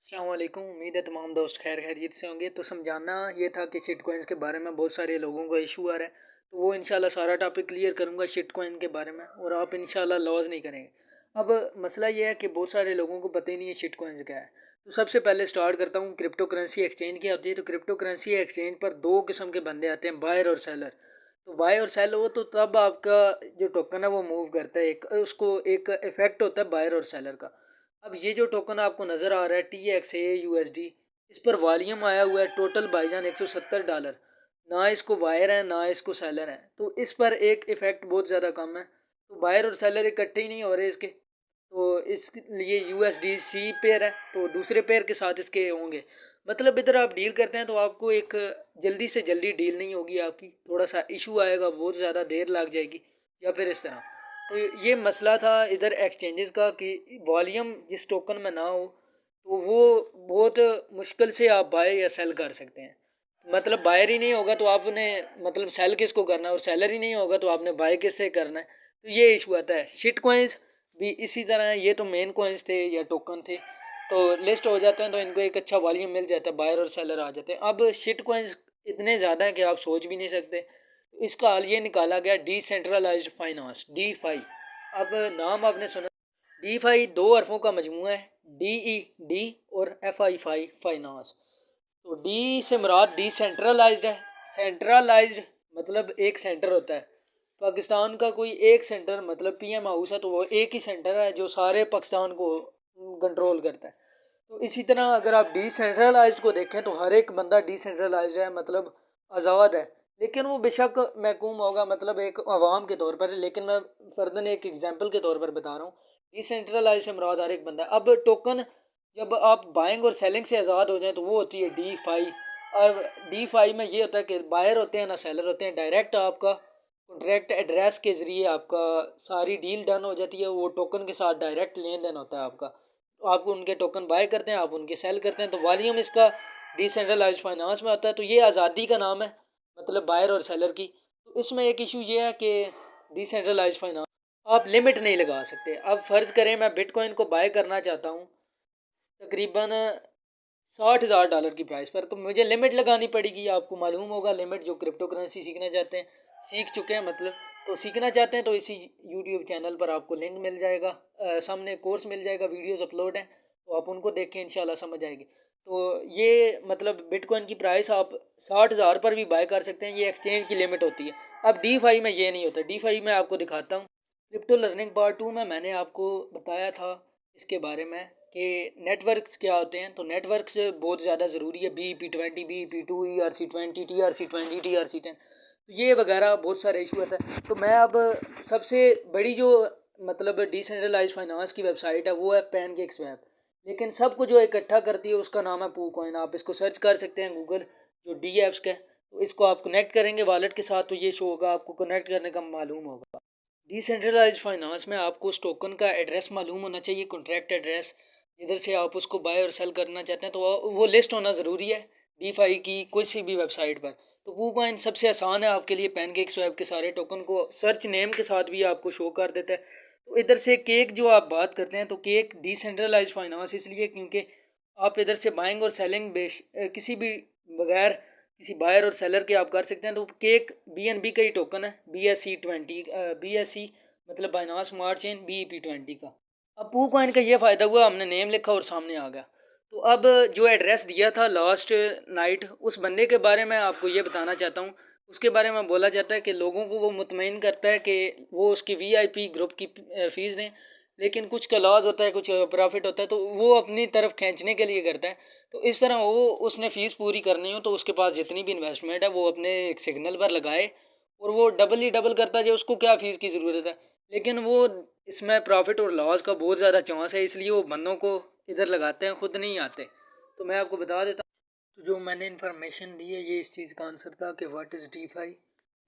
अस्सलाम वालेकुम। उम्मीद है तमाम दोस्त खैर खैरियत से होंगे। तो समझाना ये था कि शिट कॉइन्स के बारे में बहुत सारे लोगों को इशू आ रहा है, तो वो इंशाल्लाह सारा टॉपिक क्लियर करूँगा शिट कॉइन के बारे में, और आप इंशाल्लाह लॉस नहीं करेंगे। अब मसला ये है कि बहुत सारे लोगों को पता ही नहीं है शिट कॉइन्स क्या है। तो सबसे पहले स्टार्ट करता हूँ क्रिप्टो करेंसी एक्सचेंज क्या होती है। तो क्रिप्टो करेंसी एक्सचेंज पर दो किस्म के बंदे आते हैं, बायर और सेलर। तो बाय और सेल हो तो तब आपका जो टोकन है वो मूव करता है, एक उसको एक इफेक्ट होता है बायर और सेलर का। अब ये जो टोकन आपको नज़र आ रहा है TXA USD, इस पर वॉल्यूम आया हुआ है टोटल भाईजान $170। ना इसको बायर है ना इसको सेलर है, तो इस पर एक इफेक्ट बहुत ज़्यादा कम है। तो बायर और सेलर इकट्ठे ही नहीं हो रहे इसके, तो इसलिए USDC पेयर है तो दूसरे पेयर के साथ इसके होंगे। मतलब इधर आप डील करते हैं तो आपको एक जल्दी से जल्दी डील नहीं होगी आपकी, थोड़ा सा इशू आएगा, बहुत ज़्यादा देर लग जाएगी या फिर इस तरह। तो ये मसला था इधर एक्सचेंजेस का कि वॉल्यूम जिस टोकन में ना हो तो वो बहुत मुश्किल से आप बाय या सेल कर सकते हैं। मतलब बायर ही नहीं होगा तो आपने मतलब सेल किसको करना है, और सेलर ही नहीं होगा तो आपने बाय किससे करना है। तो ये इशू आता है। शिट कॉइन्स भी इसी तरह है, ये तो मेन कॉइन्स थे या टोकन थे, तो लिस्ट हो जाते हैं तो इनको एक अच्छा वॉल्यूम मिल जाता है, बायर और सेलर आ जाते हैं। अब शिट कॉइन्स इतने ज़्यादा हैं कि आप सोच भी नहीं सकते। इसका हल ये निकाला गया डिसेंट्रलाइज्ड फाइनेंस, DeFi। अब नाम आपने सुना, DeFi दो हरफों का मजमूआ है, DE और FI फाइनेंस। तो डी से मुराद डिसेंट्रलाइज्ड है। सेंट्रलाइज्ड मतलब एक सेंटर होता है, पाकिस्तान का कोई एक सेंटर मतलब PM हाउस है, तो वो एक ही सेंटर है जो सारे पाकिस्तान को कंट्रोल करता है। तो इसी तरह अगर आप डिसेंट्रलाइज्ड को देखें तो हर एक बंदा डिसेंट्रलाइज्ड है, मतलब आज़ाद है, लेकिन वो बेशक महकूम होगा मतलब एक अवाम के तौर पर, लेकिन मैं फर्दन एक एग्जांपल के तौर पर बता रहा हूँ। डिसेंट्रलाइज से मुराद हर एक बंदा। अब टोकन जब आप बाइंग और सेलिंग से आज़ाद हो जाए तो वो होती है DeFi। और DeFi में ये होता है कि बायर होते हैं ना सेलर होते हैं, डायरेक्ट आपका कॉन्ट्रैक्ट एड्रेस के ज़रिए आपका सारी डील डन हो जाती है, वो टोकन के साथ डायरेक्ट लेन देन होता है आपका। तो आप उनके टोकन बाय करते हैं, आप उनके सेल करते हैं, तो वॉल्यूम इसका डिसेंट्रलाइज्ड फाइनेंस में आता है। तो ये आज़ादी का नाम है, मतलब बायर और सेलर की। तो इसमें एक इशू ये है कि डिसेंट्रलाइज्ड फाइनेंस आप लिमिट नहीं लगा सकते। अब फ़र्ज़ करें मैं बिटकॉइन को बाय करना चाहता हूँ तकरीबन $60,000 की प्राइस पर, तो मुझे लिमिट लगानी पड़ेगी। आपको मालूम होगा लिमिट, जो क्रिप्टो करेंसी सीखना चाहते हैं, सीख चुके हैं मतलब, तो सीखना चाहते हैं तो इसी यूट्यूब चैनल पर आपको लिंक मिल जाएगा, सामने कोर्स मिल जाएगा, वीडियोस अपलोड हैं, तो आप उनको देखें इंशाल्लाह समझ आएगी। तो ये मतलब बिटकॉइन की प्राइस आप 60,000 पर भी बाय कर सकते हैं, ये एक्सचेंज की लिमिट होती है। अब DeFi में ये नहीं होता। DeFi में आपको दिखाता हूँ, क्रिप्टो लर्निंग पार्ट 2 में मैंने आपको बताया था इसके बारे में कि नेटवर्क्स क्या होते हैं। तो नेटवर्क्स बहुत ज़्यादा ज़रूरी है, BEP20, BEP2, ERC20, TRC20, TRC10, तो ये वगैरह बहुत सारे इशू होते हैं। तो मैं अब सबसे बड़ी जो मतलब डिसेंट्रलाइज फाइनेंस की वेबसाइट है वो है पैनकेक्सस्वैप, लेकिन सबको जो इकट्ठा करती है उसका नाम है PooCoin। आप इसको सर्च कर सकते हैं गूगल, जो डी एप्स का है। तो इसको आप कनेक्ट करेंगे वॉलेट के साथ तो ये शो होगा, आपको कनेक्ट करने का मालूम होगा। डिसेंट्रलाइज फाइनेंस में आपको उस टोकन का एड्रेस मालूम होना चाहिए, कॉन्ट्रैक्ट एड्रेस, जिधर से आप उसको बाय और सेल करना चाहते हैं, तो वो लिस्ट होना ज़रूरी है DeFi की कोई सी भी वेबसाइट पर। तो PooCoin सबसे आसान है आपके लिए, पैनकेक्सस्वैप के सारे टोकन को सर्च नेम के साथ भी आपको शो कर देता है। तो इधर से केक जो आप बात करते हैं, तो केक डिसेंट्रलाइज फाइनेंस इसलिए क्योंकि आप इधर से बाइंग और सेलिंग किसी भी बगैर किसी बायर और सेलर के आप कर सकते हैं। तो केक BNB का ही टोकन है, BSC मतलब बाइनांस स्मार्ट चेन BEP20 का। अब PooCoin का ये फ़ायदा हुआ, हमने नेम लिखा और सामने आ गया। तो अब जो एड्रेस दिया था लास्ट नाइट, उस बंदे के बारे में आपको ये बताना चाहता हूँ। उसके बारे में बोला जाता है कि लोगों को वो मुतमईन करता है कि वो उसकी VIP ग्रुप की फ़ीस दें, लेकिन कुछ का लॉस होता है, कुछ प्रॉफिट होता है, तो वो अपनी तरफ खींचने के लिए करता है। तो इस तरह वो उसने फ़ीस पूरी करनी हो तो उसके पास जितनी भी इन्वेस्टमेंट है वो अपने एक सिग्नल पर लगाए, और वो डबल ही डबल करता है, जो उसको क्या फ़ीस की ज़रूरत है। लेकिन वो इसमें प्रॉफिट और लॉस का बहुत ज़्यादा चांस है, इसलिए वो बंदों को इधर लगाते हैं, खुद नहीं आते। तो मैं आपको बता देता हूँ, तो जो मैंने इन्फॉर्मेशन दी है ये इस चीज़ का आंसर था कि what is DeFi,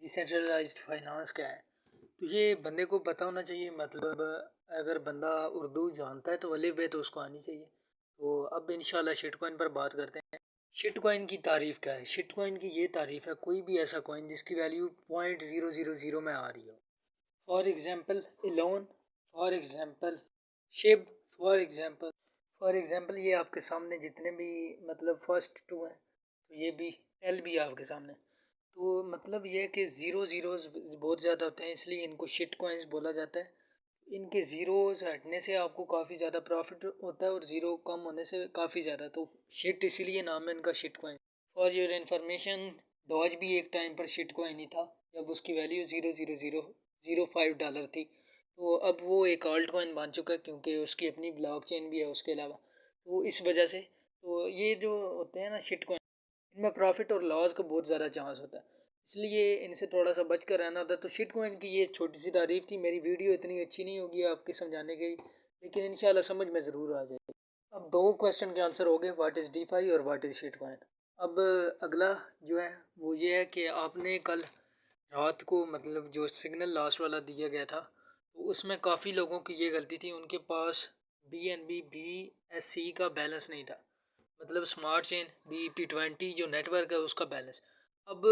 decentralized finance क्या है। तो ये बंदे को पता होना चाहिए, मतलब अगर बंदा उर्दू जानता है तो अलिफ बे तो उसको आनी चाहिए। तो अब इंशाल्लाह शिट कॉइन पर बात करते हैं। शिट कॉइन की तारीफ़ क्या है। शिट कॉइन की ये तारीफ़ है, कोई भी ऐसा कॉइन जिसकी वैल्यू 0.000 में आ रही हो। For example Elon, for example Shiv, for example for example ये आपके सामने जितने भी मतलब फर्स्ट टू हैं, तो ये भी एल भी है आपके सामने। तो मतलब ये है कि ज़ीरो ज़ीरोज़ बहुत ज़्यादा होते हैं, इसलिए इनको शिट कॉइन्स बोला जाता है। इनके ज़ीरोज़ हटने से आपको काफ़ी ज़्यादा प्रॉफिट होता है और ज़ीरो कम होने से काफ़ी ज़्यादा, तो शिट इसीलिए नाम है इनका shit coin. For your information, Doge भी एक टाइम पर शिट कॉइन ही था, जब उसकी वैल्यू 0.0005 डॉलर थी। तो अब वो एक ऑल्ट कॉइन बन चुका है, क्योंकि उसकी अपनी ब्लॉकचेन भी है उसके अलावा। तो इस वजह से तो ये जो होते हैं ना शिट कॉइन, इनमें प्रॉफिट और लॉस का बहुत ज़्यादा चांस होता है, इसलिए इनसे थोड़ा सा बच कर रहना होता है। तो शिट कॉइन की ये छोटी सी तारीफ थी। मेरी वीडियो इतनी अच्छी नहीं होगी आपके समझाने की, लेकिन इंशाल्लाह समझ में ज़रूर आ जाएगी। अब दो क्वेश्चन के आंसर हो गए, व्हाट इज़ डीफाई और व्हाट इज़ शिट कॉइन। अब अगला जो है वो ये है कि आपने कल रात को मतलब जो सिग्नल लास्ट वाला दिया गया था, तो उसमें काफ़ी लोगों की ये गलती थी, उनके पास BNB का बैलेंस नहीं था, मतलब स्मार्ट चेन BP20 जो नेटवर्क है उसका बैलेंस। अब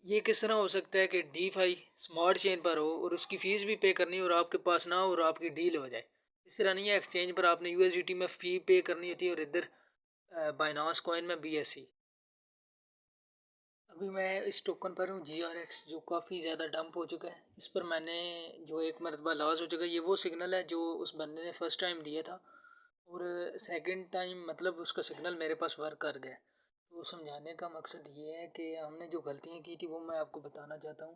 ये किस तरह हो सकता है कि DeFi स्मार्ट चेन पर हो और उसकी फ़ीस भी पे करनी हो और आपके पास ना हो और आपकी डील हो जाए। इस तरह नहीं है, एक्सचेंज पर आपने USDT में फ़ी पे करनी होती है और इधर बाइनांस कॉइन में BSC। अभी मैं इस टोकन पर हूँ GRX, जो काफ़ी ज़्यादा डंप हो चुका है। इस पर मैंने जो एक मरतबा लॉस हो चुका है, ये वो सिग्नल है जो उस बंदे ने फ़र्स्ट टाइम दिया था और सेकंड टाइम मतलब उसका सिग्नल मेरे पास वर्क कर गया। तो समझाने का मकसद ये है कि हमने जो गलतियाँ की थी वो मैं आपको बताना चाहता हूँ।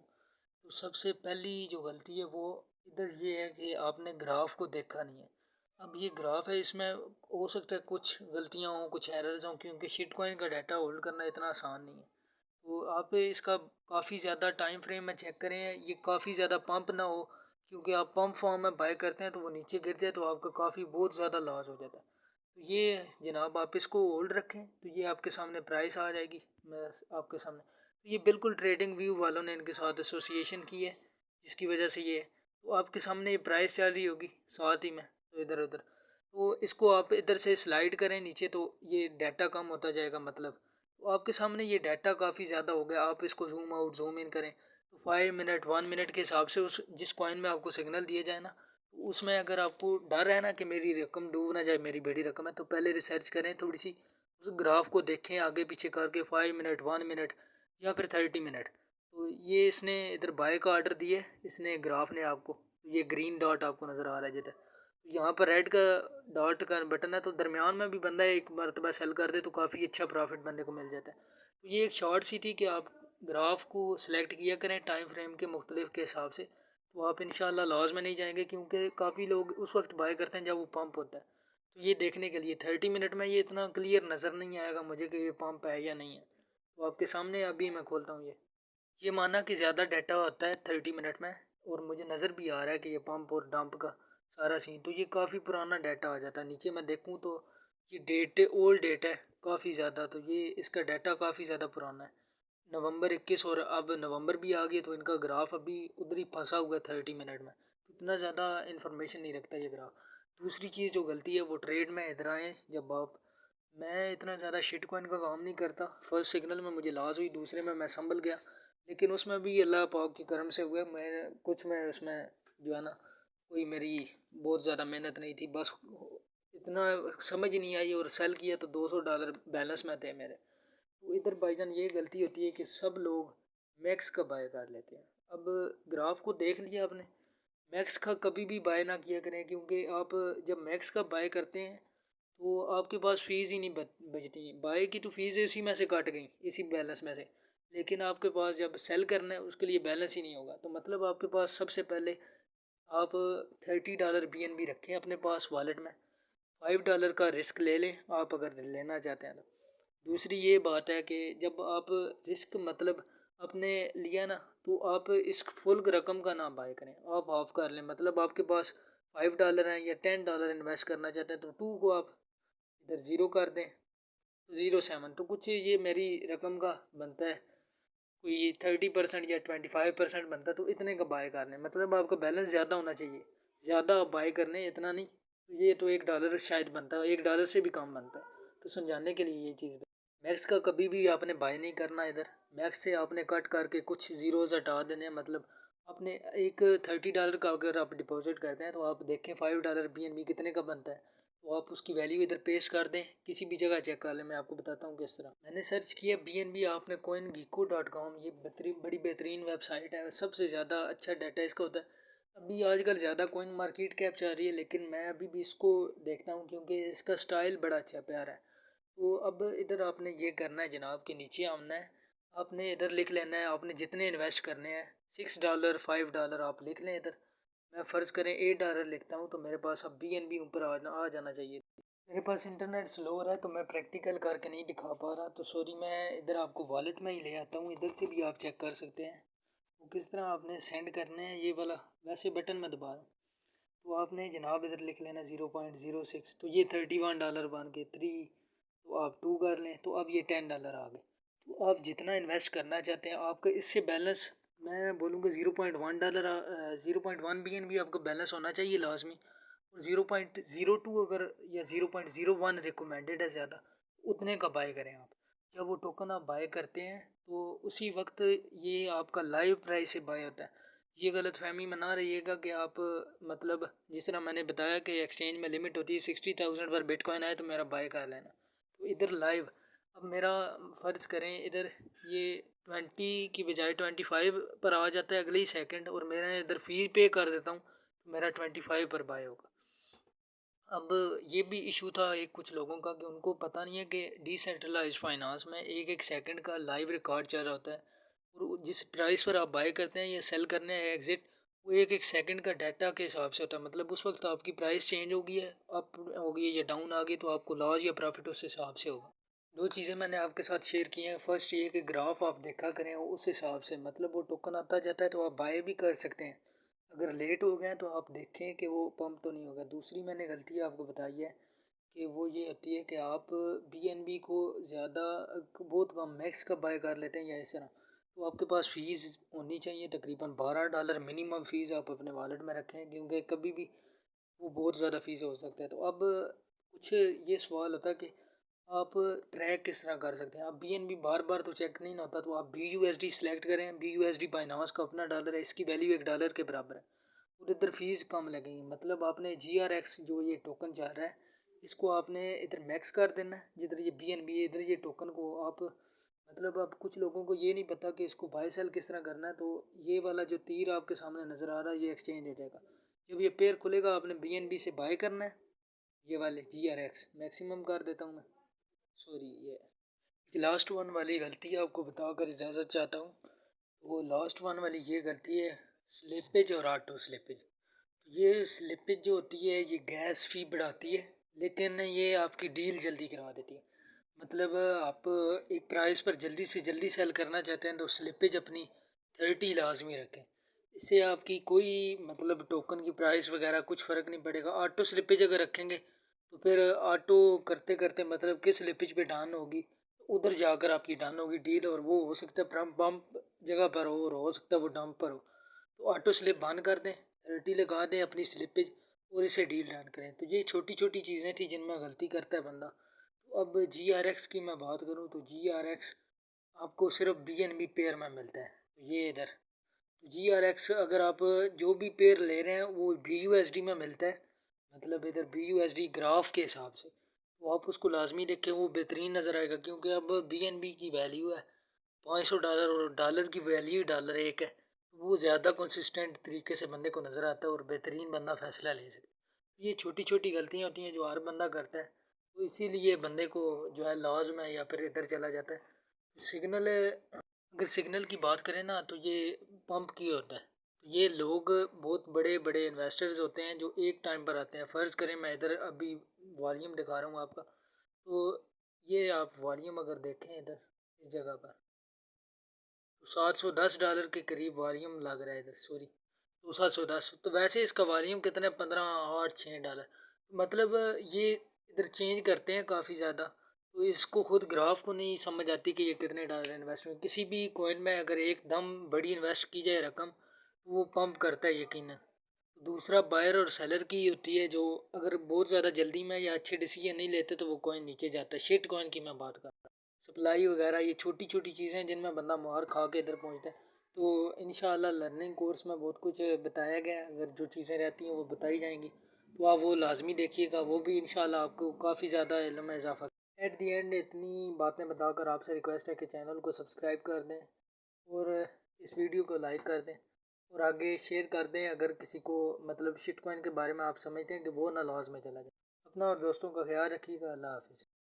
तो सबसे पहली जो गलती है वो इधर ये है कि आपने ग्राफ को देखा नहीं है। अब ये ग्राफ है, इसमें हो सकता है कुछ गलतियाँ हों, कुछ एरर्स हों, क्योंकि शिट कॉइन का डाटा होल्ड करना इतना आसान नहीं है। तो आप इसका काफ़ी ज़्यादा टाइम फ्रेम में चेक करें, ये काफ़ी ज़्यादा पंप ना हो, क्योंकि आप पंप फॉर्म में बाय करते हैं तो वो नीचे गिर जाए तो आपका काफ़ी बहुत ज़्यादा लॉस हो जाता है। तो ये जनाब आप इसको होल्ड रखें, तो ये आपके सामने प्राइस आ जाएगी, मैं आपके सामने। तो ये बिल्कुल ट्रेडिंग व्यू वालों ने इनके साथ एसोसिएशन की है, जिसकी वजह से ये तो आपके सामने ये प्राइस चल रही होगी साथ ही में, तो इधर उधर। तो इसको आप इधर से स्लाइड करें नीचे, तो ये डाटा कम होता जाएगा, मतलब तो आपके सामने ये डाटा काफ़ी ज़्यादा हो गया। आप इसको जूम आउट जूम इन करें तो 5 मिनट 1 मिनट के हिसाब से उस जिस कॉइन में आपको सिग्नल दिया जाए ना, तो उसमें अगर आपको डर है ना कि मेरी रकम डूब ना जाए, मेरी बड़ी रकम है, तो पहले रिसर्च करें थोड़ी सी, उस ग्राफ को देखें आगे पीछे करके 5 मिनट 1 मिनट या फिर 30 मिनट। तो ये इसने इधर बाय का ऑर्डर दिया, इसने ग्राफ ने आपको, ये ग्रीन डॉट आपको नज़र आ रहा है जिधर, यहाँ पर रेड का डॉट का बटन है, तो दरमियान में भी बंदा एक मरतबा सेल कर दे तो काफ़ी अच्छा प्रॉफिट बंदे को मिल जाता है। तो ये एक शॉर्ट सी थी कि आप ग्राफ को सिलेक्ट किया करें टाइम फ्रेम के मुख्तलिफ के हिसाब से, तो आप इंशाल्लाह लॉस में नहीं जाएंगे, क्योंकि काफ़ी लोग उस वक्त बाय करते हैं जब वो पंप होता है। तो ये देखने के लिए 30 मिनट में ये इतना क्लियर नज़र नहीं आएगा मुझे कि ये पंप है या नहीं है। तो आपके सामने अभी मैं खोलता हूँ ये माना कि ज़्यादा डाटा होता है 30 मिनट में, और मुझे नज़र भी आ रहा है कि ये पंप और डंप का सारा सीन, तो ये काफ़ी पुराना डाटा आ जाता है। नीचे मैं देखूँ तो ये डेट ओल्ड डेटा है काफ़ी ज़्यादा, तो ये इसका डाटा काफ़ी ज़्यादा पुराना है, नवंबर 21, और अब नवंबर भी आ गई, तो इनका ग्राफ अभी उधर ही फंसा हुआ है 30 मिनट में। इतना ज़्यादा इन्फॉर्मेशन नहीं रखता ये ग्राफ। दूसरी चीज़ जो गलती है वो ट्रेड में इधर आए जब आप, मैं इतना ज़्यादा शिट कॉइन का काम नहीं करता। फर्स्ट सिग्नल में मुझे लॉस हुई, दूसरे में मैं संभल गया, लेकिन उसमें भी अल्लाह पाक के करम से हुए। मैं उसमें जो है ना, कोई मेरी बहुत ज़्यादा मेहनत नहीं थी, बस इतना समझ नहीं आई और सेल किया तो $200 बैलेंस में थे मेरे। तो इधर भाईजान ये गलती होती है कि सब लोग मैक्स का बाय कर लेते हैं। अब ग्राफ को देख लिया आपने, मैक्स का कभी भी बाय ना किया करें, क्योंकि आप जब मैक्स का बाय करते हैं तो आपके पास फ़ीस ही नहीं बचती। बाय की तो फ़ीस इसी में से कट गई, इसी बैलेंस में से, लेकिन आपके पास जब सेल करना है उसके लिए बैलेंस ही नहीं होगा। तो मतलब आपके पास सबसे पहले आप $30 BNB रखें अपने पास वॉलेट में, $5 का रिस्क ले लें आप अगर लेना चाहते हैं तो। दूसरी ये बात है कि जब आप रिस्क मतलब अपने लिया ना, तो आप इस फुल रकम का ना बाय करें, आप हाफ कर लें। मतलब आपके पास $5 हैं या $10 इन्वेस्ट करना चाहते हैं, तो 2 को आप इधर ज़ीरो कर दें, तो 0.7, तो कुछ ये मेरी रकम का बनता है, कोई 30% या 25% बनता है, तो इतने का बाय करने, मतलब आपका बैलेंस ज़्यादा होना चाहिए, ज़्यादा आप बाय करने, इतना नहीं। तो ये तो $1 शायद बनता है, $1 से भी कम बनता है। तो समझाने के लिए ये चीज़, मैक्स का कभी भी आपने बाय नहीं करना इधर। मैक्स से आपने कट करके कुछ ज़ीरोज़ हटा देने हैं, मतलब अपने एक $30 का अगर आप डिपॉजिट करते हैं तो आप देखें $5 BNB कितने का बनता है। तो आप उसकी वैल्यू इधर पेस्ट कर दें, किसी भी जगह चेक कर लें। मैं आपको बताता हूँ किस तरह। मैंने सर्च किया BNB, आपने coingeeko.com, ये बड़ी बेहतरीन वेबसाइट है, सबसे ज़्यादा अच्छा डाटा इसका होता है। अभी आजकल ज़्यादा कॉइन मार्केट कैप चल रही है, लेकिन मैं अभी भी इसको देखता हूँ क्योंकि इसका स्टाइल बड़ा अच्छा प्यारा है। तो अब इधर आपने ये करना है जनाब, के नीचे आना है, आपने इधर लिख लेना है आपने जितने इन्वेस्ट करने हैं, $6 $5 आप लिख लें इधर। मैं फ़र्ज़ करें $8 लिखता हूँ, तो मेरे पास अब BNB ऊपर आ जाना चाहिए। मेरे पास इंटरनेट स्लो हो रहा है तो मैं प्रैक्टिकल करके नहीं दिखा पा रहा, तो सॉरी। मैं इधर आपको वॉलेट में ही ले आता हूँ, इधर से भी आप चेक कर सकते हैं। वो किस तरह आपने सेंड करने हैं, ये वाला वैसे बटन में दबा रहा हूँ। तो आपने जनाब इधर लिख लेना 0.06, तो ये $31 बन के 3, तो आप 2 कर लें, तो अब ये $10 आ गए। तो आप जितना इन्वेस्ट करना चाहते हैं आपका इससे बैलेंस, मैं बोलूँगा $0.1, 0.1 BNB आपका बैलेंस होना चाहिए लाजमी। और 0.02 अगर या 0.01 रिकमेंडेड है ज़्यादा, उतने का बाय करें आप। जब वो टोकन आप बाय करते हैं तो उसी वक्त ये आपका लाइव प्राइस से बाय होता है। ये गलत फहमी मना रहिएगा कि आप, मतलब जिस तरह मैंने बताया कि एक्सचेंज में लिमिट होती है 60,000 पर बिटकॉइन आए तो मेरा बाय कर लेना। तो इधर लाइव, अब मेरा फ़र्ज़ करें इधर ये 20 की बजाय 25 पर आ जाता है अगले ही सेकंड, और मेरा इधर फ़ी पे कर देता हूँ तो मेरा 25 पर बाय होगा। अब ये भी इशू था एक कुछ लोगों का कि उनको पता नहीं है कि डिसेंट्रलाइज फाइनेंस में एक एक सेकंड का लाइव रिकॉर्ड चल रहा होता है, और जिस प्राइस पर आप बाय करते हैं या सेल करने हैं एग्जिट, वो एक एक सेकंड का डाटा के हिसाब से होता है। मतलब उस वक्त आपकी प्राइस चेंज होगी है, अप होगी है या डाउन आ गई, तो आपको लॉस या प्रॉफिट उस हिसाब से होगा। दो चीज़ें मैंने आपके साथ शेयर की हैं। फर्स्ट ये कि ग्राफ आप देखा करें उस हिसाब से, मतलब वो टोकन आता जाता है तो आप बाय भी कर सकते हैं। अगर लेट हो गए तो आप देखें कि वो पंप तो नहीं होगा। दूसरी मैंने गलती आपको बताई है कि वो ये होती है कि आप BNB को ज़्यादा बहुत कम मैक्स का बाय कर लेते हैं या इस तरह, तो आपके पास फ़ीस होनी चाहिए तकरीबन $12 मिनिमम फ़ीस आप अपने वॉलेट में रखें, क्योंकि कभी भी वो बहुत ज़्यादा फ़ीस हो सकता है। तो अब कुछ ये सवाल होता है कि आप ट्रैक किस तरह कर सकते हैं। अब BNB बार बार तो चेक नहीं होता, तो आप BUSD सेलेक्ट करें। BUSD बाइनांस का अपना डॉलर है, इसकी वैल्यू $1 के बराबर है, और इधर फीस कम लगेगी। मतलब आपने GRX जो ये टोकन चल रहा है, इसको आपने इधर मैक्स कर देना है। जिधर ये BNB है इधर ये टोकन को आप, मतलब अब कुछ लोगों को ये नहीं पता कि इसको बाय सेल किस तरह करना है। तो ये वाला जो तीर आपके सामने नज़र आ रहा है ये एक्सचेंज रेट का, जब ये पेयर खुलेगा आपने BNB से बाय करना है। ये वाले GRX मैक्सिमम कर देता हूँ मैं, सॉरी ये लास्ट वन वाली गलती आपको बताकर इजाज़त चाहता हूँ। वो लास्ट वन वाली ये गलती है, स्लिपेज और ऑटो स्लिपेज। ये स्लिपेज जो होती है ये गैस फी बढ़ाती है, लेकिन ये आपकी डील जल्दी करवा देती है। मतलब आप एक प्राइस पर जल्दी से जल्दी सेल करना चाहते हैं तो स्लिपेज अपनी 30 लाजमी रखें। इससे आपकी कोई, मतलब टोकन की प्राइस वगैरह कुछ फ़र्क नहीं पड़ेगा। ऑटो स्लिपेज अगर रखेंगे तो फिर ऑटो करते करते मतलब किस स्लिपेज पे डन होगी, उधर जाकर आपकी डन होगी डील, और वो हो सकता है पंप जगह पर हो और हो सकता है वो डंप पर हो। तो ऑटो स्लिप बंद कर दें, 30 लगा दें अपनी स्लिपेज, और इसे डील डन करें। तो ये छोटी छोटी चीज़ें थी जिनमें गलती करता है बंदा। तो अब GRX की मैं बात करूँ तो GRX आपको सिर्फ BNB पेयर में मिलता है। ये इधर तो GRX अगर आप जो भी पेयर ले रहे हैं वो BUSD में मिलता है, मतलब इधर BUSD ग्राफ के हिसाब से। तो आप उसको लाजमी देखें, वो बेहतरीन नज़र आएगा, क्योंकि अब BNB की वैल्यू है $500 और डॉलर की वैल्यू डॉलर एक है। तो वो ज़्यादा कंसिस्टेंट तरीके से बंदे को नज़र आता है और बेहतरीन बंदा फ़ैसला ले सकता है। ये छोटी छोटी गलतियाँ होती हैं जो हर बंदा करता है, तो इसीलिए बंदे को जो है लॉज में या फिर इधर चला जाता है। सिग्नल, अगर सिग्नल की बात करें ना तो ये पंप की होता है। तो ये लोग बहुत बड़े बड़े इन्वेस्टर्स होते हैं जो एक टाइम पर आते हैं। फ़र्ज़ करें मैं इधर अभी वॉल्यूम दिखा रहा हूँ आपका, तो ये आप वॉल्यूम अगर देखें इधर इस जगह पर, तो $710 के करीब वॉल्यूम लग रहा है इधर, सॉरी, तो 710। तो वैसे इसका वॉल्यूम कितना है, 15.86 $। मतलब ये इधर चेंज करते हैं काफ़ी ज़्यादा, तो इसको खुद ग्राफ को नहीं समझ आती कि ये कितने डॉलर इन्वेस्टमेंट। किसी भी कॉइन में अगर एकदम बड़ी इन्वेस्ट की जाए रकम, तो वो पंप करता है यकीनन। दूसरा बायर और सेलर की होती है, जो अगर बहुत ज़्यादा जल्दी में या अच्छे डिसीजन नहीं लेते तो वो कॉइन नीचे जाता है। शिट कॉइन की मैं बात कर रहा हूँ। सप्लाई वगैरह ये छोटी छोटी चीज़ें जिनमें बंदा मार खा के इधर पहुँचता है। तो इंशाल्लाह लर्निंग कोर्स में बहुत कुछ बताया गया है, अगर जो चीज़ें रहती हैं वो बताई जाएंगी। तो आप वो लाजमी देखिएगा, वो भी इंशाल्लाह आपको काफ़ी ज़्यादा इल्म में इजाफा। एट दी एंड इतनी बातें बताकर आपसे रिक्वेस्ट है कि चैनल को सब्सक्राइब कर दें और इस वीडियो को लाइक कर दें और आगे शेयर कर दें अगर किसी को मतलब शिट कॉइन के बारे में आप समझते हैं कि वो ना लॉस में चला जाए। अपना और दोस्तों का ख्याल रखिएगा। अल्लाह हाफिज़।